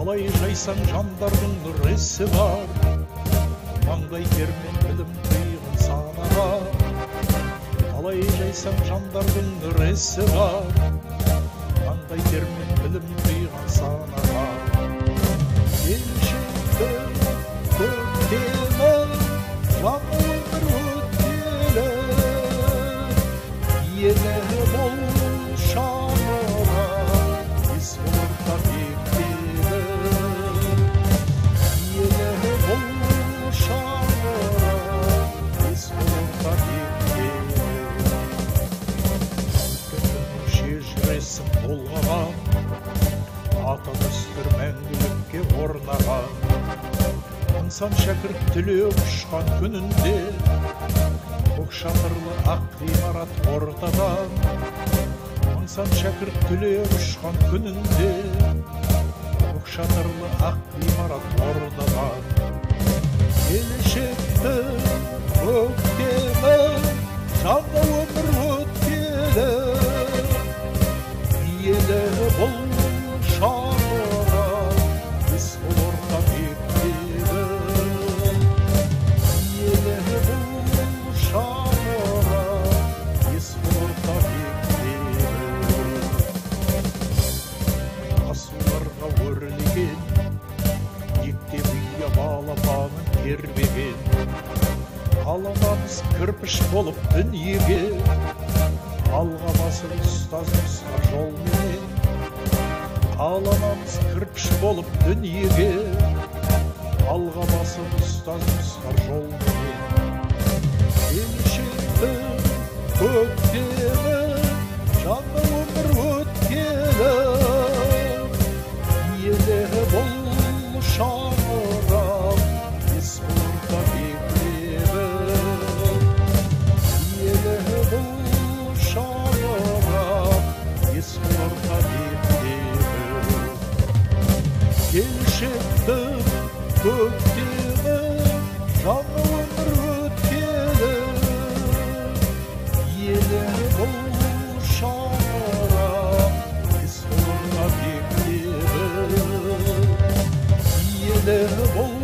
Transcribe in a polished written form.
Талай жайсаң жандардың нүресі бар, маңдай термен білім құйған санаға. Талай жайсаң жандардың нүресі бар, маңдай термен білім құйған санаға. Келешекті көктемі жаңа өмір өткелі, елі бол шаңыра ес болырда бектелі. Елі бол шаңыра ес болырда бектелі. Шежіресін толғаған, ата дәстүр мәңгілікке орнаған. Аңсан шәкірт түлеп ұшқан күнінде, көк шатырлы ақ ғимарат ортадан. Аңсан шәкірт түлеп ұшқан күнінде, көк шатырлы ақ ғимарат ортадан. Келешекті көктемі жаңа өмір өткелі, елі бұл шаңыра ес болырда бектелі. Елі бұл шаңыра ес болырда бектелі. Асуларға өрлеген, ектеп үйе балапанын тербеген. Қаламамыз кірпіш болып дүниеге, алға басып ұстазымызға жолменен. Қаламамыз кірпіш болып дүниеге, алға басып ұстазымызға жолменен. Келешекті көктемі жаңа өмір өткелі, елі бұл шаңырақ ес болырда бектелі. Елі бұл шаңырақ ес болырда бектелі. Келешекті көктемі жаңа өмір өткелі, елі бұл шаңырақ ес болырда бектелі. Елі бұл